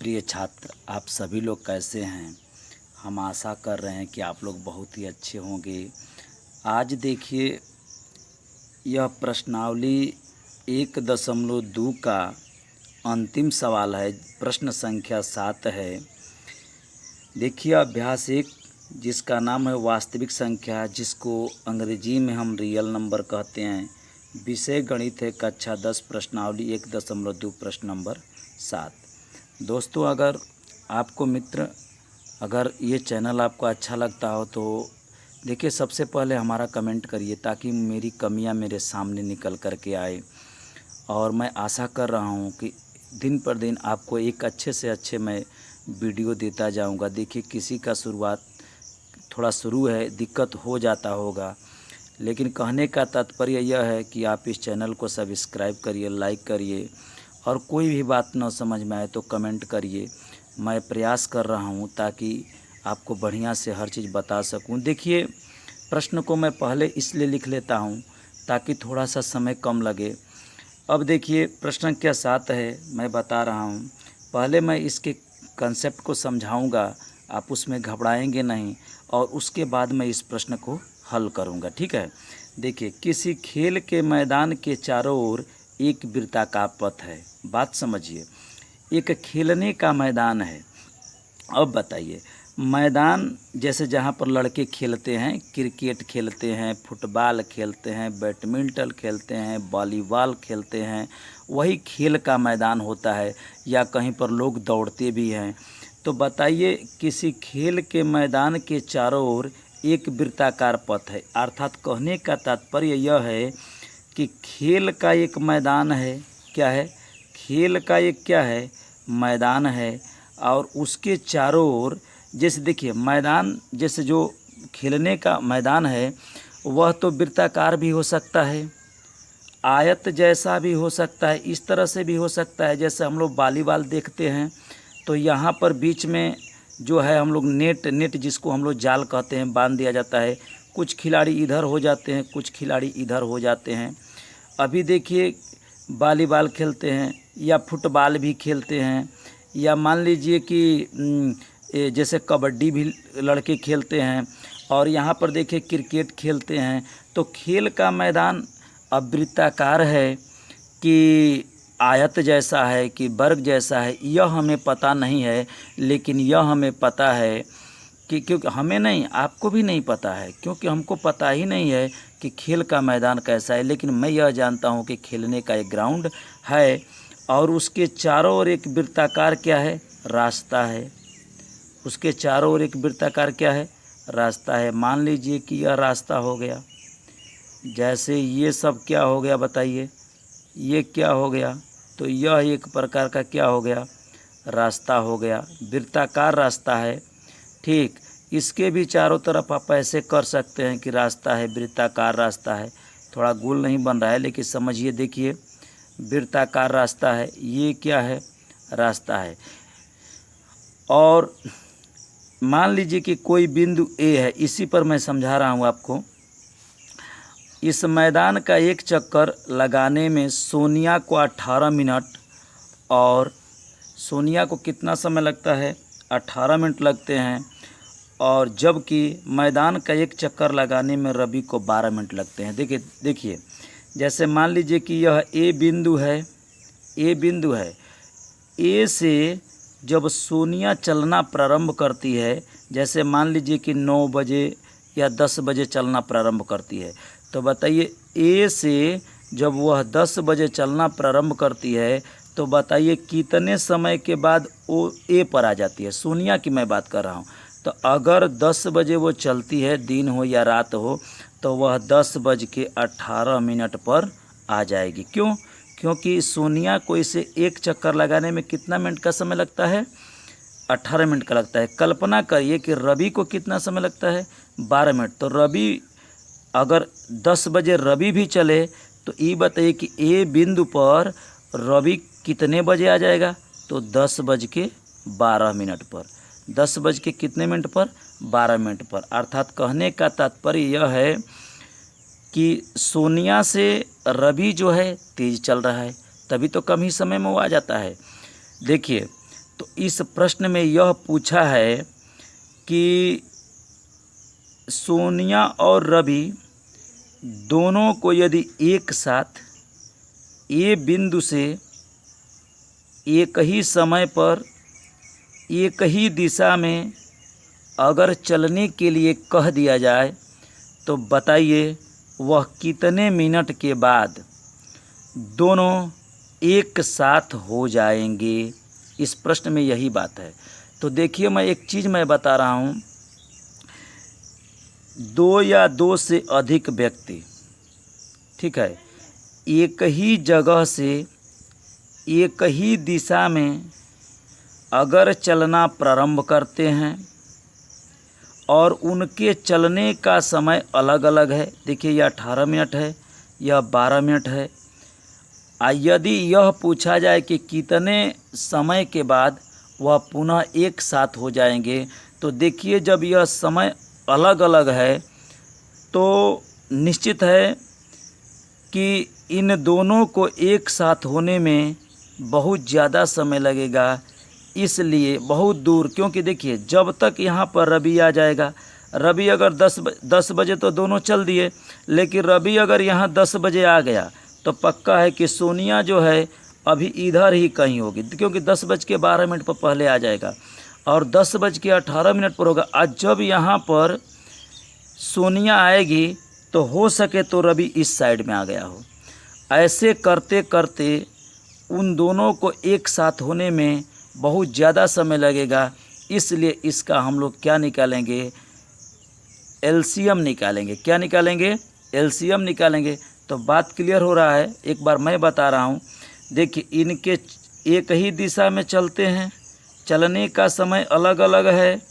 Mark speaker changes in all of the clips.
Speaker 1: प्रिय छात्र, आप सभी लोग कैसे हैं। हम आशा कर रहे हैं कि आप लोग बहुत ही अच्छे होंगे। आज देखिए, यह प्रश्नावली 1.2 का अंतिम सवाल है। प्रश्न संख्या 7 है। देखिए, अभ्यास 1 जिसका नाम है वास्तविक संख्या, जिसको अंग्रेजी में हम रियल नंबर कहते हैं। विषय गणित है, कक्षा 10, प्रश्नावली 1.2 प्रश्न नंबर 7। दोस्तों, अगर आपको मित्र अगर ये चैनल आपको अच्छा लगता हो तो देखिए, सबसे पहले हमारा कमेंट करिए ताकि मेरी कमियां मेरे सामने निकल कर के आए। और मैं आशा कर रहा हूं कि दिन पर दिन आपको एक अच्छे से अच्छे मैं वीडियो देता जाऊंगा। देखिए, किसी का शुरुआत थोड़ा शुरू है, दिक्कत हो जाता होगा, लेकिन कहने का तात्पर्य यह है कि आप इस चैनल को सब्सक्राइब करिए, लाइक करिए, और कोई भी बात न समझ में आए तो कमेंट करिए। मैं प्रयास कर रहा हूं ताकि आपको बढ़िया से हर चीज़ बता सकूं। देखिए, प्रश्न को मैं पहले इसलिए लिख लेता हूं ताकि थोड़ा सा समय कम लगे। अब देखिए, प्रश्न क्या 7 है, मैं बता रहा हूं। पहले मैं इसके कंसेप्ट को समझाऊंगा, आप उसमें घबराएंगे नहीं, और उसके बाद मैं इस प्रश्न को हल करूंगा। ठीक है। देखिए, किसी खेल के मैदान के चारों ओर एक वृत्ताकार पथ है। बात समझिए, एक खेलने का मैदान है। अब बताइए, मैदान जैसे जहाँ पर लड़के खेलते हैं, क्रिकेट खेलते हैं, फुटबॉल खेलते हैं, बैडमिंटन खेलते हैं, वॉलीबॉल खेलते हैं, वही खेल का मैदान होता है। या कहीं पर लोग दौड़ते भी हैं। तो बताइए, किसी खेल के मैदान के चारों ओर एक वृत्ताकार पथ है, अर्थात कहने का तात्पर्य यह है कि खेल का एक मैदान है। क्या है? खेल का एक क्या है? मैदान है। और उसके चारों ओर, जैसे देखिए, मैदान जैसे जो खेलने का मैदान है वह तो वृत्ताकार भी हो सकता है, आयत जैसा भी हो सकता है, इस तरह से भी हो सकता है। जैसे हम लोग वॉलीबॉल देखते हैं तो यहाँ पर बीच में जो है हम लोग नेट जिसको हम लोग जाल कहते हैं, बांध दिया जाता है। कुछ खिलाड़ी इधर हो जाते हैं, कुछ खिलाड़ी इधर हो जाते हैं। अभी देखिए, वॉलीबॉल खेलते हैं या फुटबॉल भी खेलते हैं, या मान लीजिए कि जैसे कबड्डी भी लड़के खेलते हैं, और यहाँ पर देखिए क्रिकेट खेलते हैं। तो खेल का मैदान अब वृत्ताकार है कि आयत जैसा है कि वर्ग जैसा है, यह हमें पता नहीं है। लेकिन यह हमें पता है कि, क्योंकि हमें नहीं, आपको भी नहीं पता है, क्योंकि हमको पता ही नहीं है कि खेल का मैदान कैसा है। लेकिन मैं यह जानता हूं कि खेलने का एक ग्राउंड है, और उसके चारों ओर एक वृत्ताकार क्या है? रास्ता है। उसके चारों ओर एक वृत्ताकार क्या है? रास्ता है। मान लीजिए कि यह रास्ता हो गया। जैसे ये सब क्या हो गया बताइए, ये क्या हो गया? तो यह एक प्रकार का क्या हो गया? रास्ता हो गया, वृत्ताकार रास्ता है। ठीक, इसके भी चारों तरफ आप ऐसे कर सकते हैं कि रास्ता है, वृत्ताकार रास्ता है। थोड़ा गोल नहीं बन रहा है, लेकिन समझिए, देखिए, वृत्ताकार रास्ता है, ये क्या है? रास्ता है। और मान लीजिए कि कोई बिंदु ए है, इसी पर मैं समझा रहा हूँ आपको। इस मैदान का एक चक्कर लगाने में सोनिया को 18 मिनट, और सोनिया को कितना समय लगता है? 18 मिनट लगते हैं। और जबकि मैदान का एक चक्कर लगाने में रवि को 12 मिनट लगते हैं। देखिए, जैसे मान लीजिए कि यह ए बिंदु है, ए बिंदु है। ए से जब सोनिया चलना प्रारंभ करती है, जैसे मान लीजिए कि 9 बजे या 10 बजे चलना प्रारंभ करती है, तो बताइए, ए से जब वह 10 बजे चलना प्रारंभ करती है, तो बताइए कितने समय के बाद वो ए पर आ जाती है? सोनिया की मैं बात कर रहा हूँ। तो अगर 10 बजे वो चलती है, दिन हो या रात हो, तो वह 10:18 पर आ जाएगी। क्यों? क्योंकि सोनिया को इसे एक चक्कर लगाने में कितना मिनट का समय लगता है? 18 मिनट का लगता है। कल्पना करिए कि रवि को कितना समय लगता है? 12 मिनट। तो रवि, अगर 10 बजे रवि भी चले, तो ये बताइए कि ए बिंदु पर रवि कितने बजे आ जाएगा? तो 10:12 पर। 10 बज के कितने मिनट पर? 12 मिनट पर। अर्थात कहने का तात्पर्य यह है कि सोनिया से रवि जो है तेज चल रहा है, तभी तो कम ही समय में वो आ जाता है। देखिए, तो इस प्रश्न में यह पूछा है कि सोनिया और रवि दोनों को यदि एक साथ ए बिंदु से एक ही समय पर एक ही दिशा में अगर चलने के लिए कह दिया जाए तो बताइए वह कितने मिनट के बाद दोनों एक साथ हो जाएंगे। इस प्रश्न में यही बात है। तो देखिए, मैं एक चीज़ मैं बता रहा हूँ, दो या दो से अधिक व्यक्ति, ठीक है, एक ही जगह से एक ही दिशा में अगर चलना प्रारंभ करते हैं और उनके चलने का समय अलग अलग है, देखिए यह 18 मिनट है, यह 12 मिनट है। यदि यह पूछा जाए कि कितने समय के बाद वह पुनः एक साथ हो जाएंगे, तो देखिए जब यह समय अलग अलग है तो निश्चित है कि इन दोनों को एक साथ होने में बहुत ज़्यादा समय लगेगा, इसलिए बहुत दूर, क्योंकि देखिए जब तक यहाँ पर रवि आ जाएगा, रवि अगर 10 बजे तो दोनों चल दिए, लेकिन रवि अगर यहाँ 10 बजे आ गया तो पक्का है कि सोनिया जो है अभी इधर ही कहीं होगी, क्योंकि 10:12 पर पहले आ जाएगा और 10:18 पर होगा। आज जब यहाँ पर सोनिया आएगी तो हो सके तो रवि इस साइड में आ गया हो। ऐसे करते करते उन दोनों को एक साथ होने में बहुत ज़्यादा समय लगेगा, इसलिए इसका हम लोग क्या निकालेंगे, एलसीएम निकालेंगे। क्या निकालेंगे? एलसीएम निकालेंगे। तो बात क्लियर हो रहा है, एक बार मैं बता रहा हूँ। देखिए, इनके एक ही दिशा में चलते हैं, चलने का समय अलग अलग है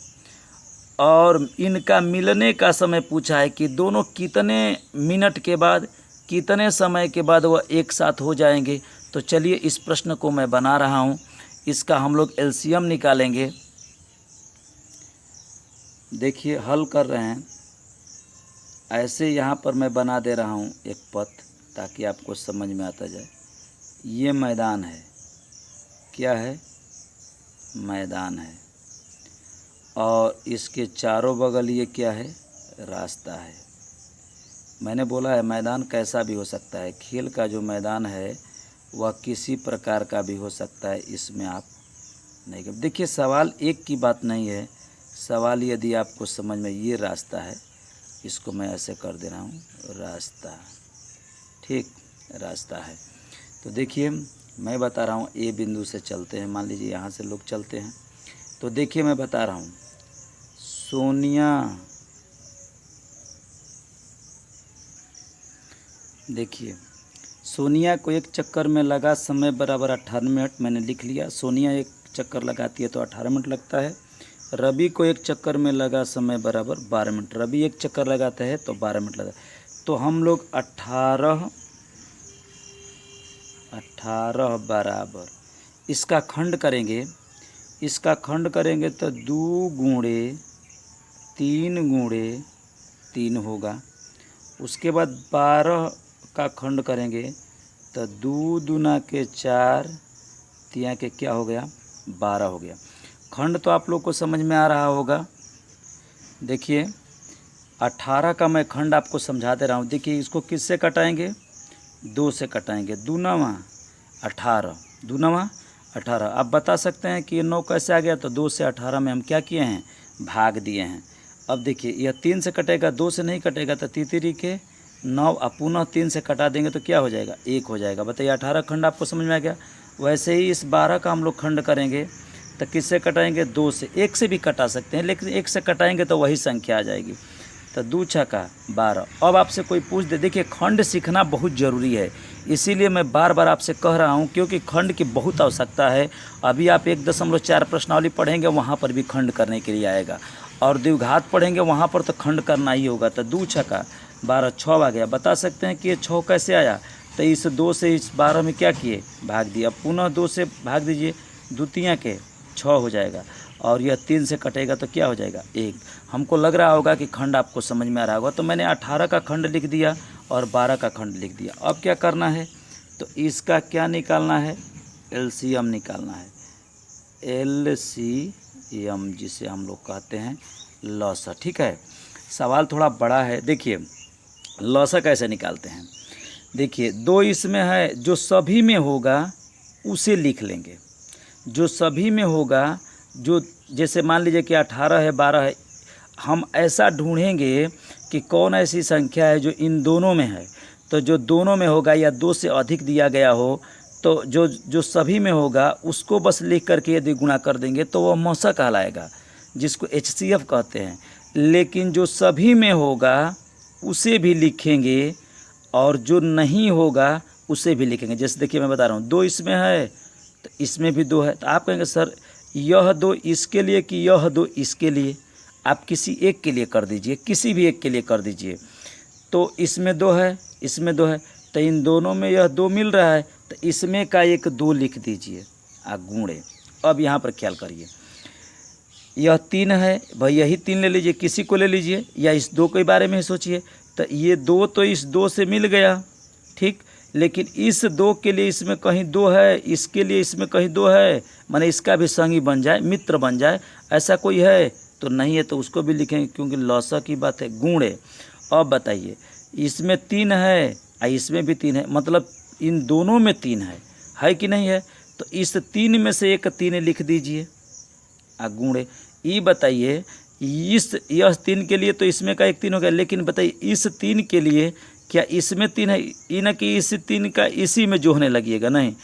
Speaker 1: और इनका मिलने का समय पूछा है कि दोनों कितने मिनट के बाद, कितने समय के बाद वह एक साथ हो जाएंगे। तो चलिए इस प्रश्न को मैं बना रहा हूँ, इसका हम लोग एलसीएम निकालेंगे। देखिए हल कर रहे हैं, ऐसे यहाँ पर मैं बना दे रहा हूँ एक पथ, ताकि आपको समझ में आता जाए। ये मैदान है, क्या है? मैदान है, और इसके चारों बगल ये क्या है? रास्ता है। मैंने बोला है मैदान कैसा भी हो सकता है, खेल का जो मैदान है वह किसी प्रकार का भी हो सकता है, इसमें आप नहीं कर। देखिए सवाल एक की बात नहीं है, सवाल यदि आपको समझ में, ये रास्ता है, इसको मैं ऐसे कर दे रहा हूँ, रास्ता, ठीक, रास्ता है। तो देखिए मैं बता रहा हूँ, ए बिंदु से चलते हैं, मान लीजिए यहाँ से लोग चलते हैं। तो देखिए मैं बता रहा हूँ, सोनिया, देखिए सोनिया को एक चक्कर में लगा समय बराबर 18 मिनट, मैंने लिख लिया। सोनिया एक चक्कर लगाती है तो 18 मिनट लगता है। रवि को एक चक्कर में लगा समय बराबर 12 मिनट, रवि एक चक्कर लगाते हैं तो 12 मिनट लगा। तो हम लोग 18 बराबर इसका खंड करेंगे, इसका खंड करेंगे तो 2 गुणे 3 होगा। उसके बाद 12 का खंड करेंगे तो 2 दूना के 4, तिया के क्या हो गया? 12 हो गया। खंड तो आप लोग को समझ में आ रहा होगा। देखिए 18 का मैं खंड आपको समझा दे रहा हूँ। देखिए इसको किससे कटाएंगे? 2 से कटाएंगे। 2 9 18, 2 9 18। आप बता सकते हैं कि ये 9 कैसे आ गया? तो 2 से 18 में हम क्या किए हैं? भाग दिए हैं। अब देखिए यह 3 से कटेगा, 2 से नहीं कटेगा, तो 3 के 9, अब पुनः 3 से कटा देंगे तो क्या हो जाएगा? 1 हो जाएगा। बताइए 18 खंड आपको समझ में आ गया। वैसे ही इस 12 का हम लोग खंड करेंगे तो किससे कटाएंगे? 2 से। 1 से भी कटा सकते हैं, लेकिन 1 से कटाएंगे तो वही संख्या आ जाएगी। तो 2 छक्का 12। अब आपसे कोई पूछ दे, देखिए खंड सीखना बहुत ज़रूरी है, इसीलिए मैं बार बार आपसे कह रहा हूँ, क्योंकि खंड की बहुत आवश्यकता है। अभी आप 1.4 प्रश्नावली पढ़ेंगे, वहाँ पर भी खंड करने के लिए आएगा, और द्विघात पढ़ेंगे वहाँ पर तो खंड करना ही होगा। तो 2 छक्का 12, 6 आ गया। बता सकते हैं कि ये 6 कैसे आया? तो इस 2 से इस 12 में क्या किए? भाग दिया। पुनः 2 से भाग दीजिए, 2 तिया के 6 हो जाएगा, और यह 3 से कटेगा तो क्या हो जाएगा? 1। हमको लग रहा होगा कि खंड आपको समझ में आ रहा होगा। तो मैंने 18 का खंड लिख दिया और 12 का खंड लिख दिया। अब क्या करना है? तो इसका क्या निकालना है? एलसीएम निकालना है। LCM जिसे हम लोग कहते हैं लौसा। ठीक है, सवाल थोड़ा बड़ा है। देखिए लौसा कैसे निकालते हैं। देखिए 2 इसमें है, जो सभी में होगा उसे लिख लेंगे। जो सभी में होगा, जो जैसे मान लीजिए कि 18 है, 12 है, हम ऐसा ढूंढेंगे कि कौन ऐसी संख्या है जो इन दोनों में है। तो जो दोनों में होगा या 2 से अधिक दिया गया हो, तो जो सभी में होगा उसको बस लिख करके यदि गुणा कर देंगे तो वह मौसा कहलाएगा, जिसको HCF कहते हैं। लेकिन जो सभी में होगा उसे भी लिखेंगे और जो नहीं होगा उसे भी लिखेंगे। जैसे देखिए मैं बता रहा हूँ, 2 इसमें है तो इसमें भी 2 है, तो आप कहेंगे सर यह 2 इसके लिए कि यह 2 इसके लिए। आप किसी एक के लिए कर दीजिए, किसी भी एक के लिए कर दीजिए। तो इसमें 2 है, इसमें 2 है, तो इन दोनों में यह 2 मिल रहा है, तो इसमें का एक 2 लिख दीजिए गुणे। अब यहाँ पर ख्याल करिए, यह 3 है, भाई यही 3 ले लीजिए, किसी को ले लीजिए या इस 2 के बारे में ही सोचिए। तो ये 2 तो इस 2 से मिल गया, ठीक, लेकिन इस 2 के लिए इसमें कहीं 2 है, इसके लिए इसमें कहीं 2 है, माने इसका भी संगी बन जाए, मित्र बन जाए, ऐसा कोई है तो नहीं है, तो उसको भी लिखेंगे क्योंकि लौसा की बात है, गुणे। अब बताइए इसमें 3 है और इसमें भी 3 है, मतलब इन दोनों में 3 है कि नहीं है। तो इस 3 में से एक 3 लिख दीजिए गुणे। ये बताइए यह 3 के लिए तो इसमें का एक 3 हो गया, लेकिन बताइए इस 3 के लिए क्या इसमें 3 है, ये ना कि इस 3 का इसी में जोड़ने लगिएगा, नहीं,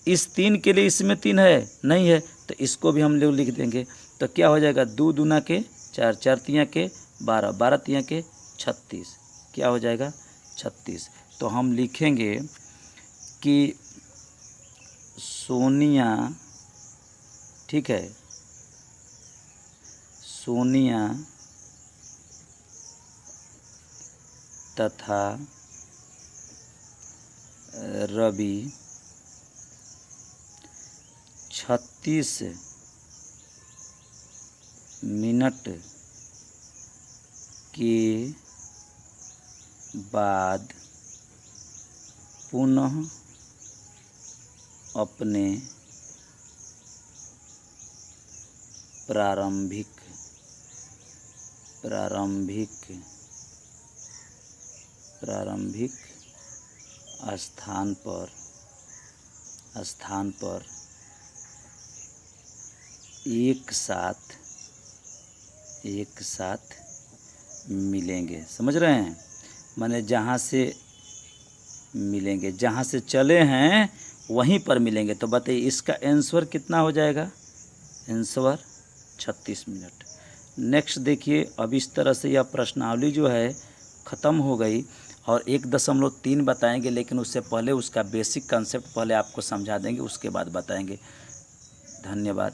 Speaker 1: इस 3 के लिए इसमें 3 है नहीं है, तो इसको भी हम लोग लिख देंगे। तो क्या हो जाएगा, 2 दूना के 4, 4 तियाँ के 12, 12 तियाँ के 36, क्या हो जाएगा 36। तो हम लिखेंगे कि सोनिया, ठीक है, सोनिया तथा रवि 36 मिनट के बाद पुनः अपने प्रारंभिक स्थान पर एक साथ मिलेंगे। समझ रहे हैं, माने जहाँ से मिलेंगे, जहाँ से चले हैं वहीं पर मिलेंगे। तो बताइए इसका आंसर कितना हो जाएगा, आंसर 36 मिनट। नेक्स्ट देखिए, अब इस तरह से यह प्रश्नावली जो है ख़त्म हो गई और 1.3 बताएंगे, लेकिन उससे पहले उसका बेसिक कंसेप्ट पहले आपको समझा देंगे, उसके बाद बताएंगे। धन्यवाद।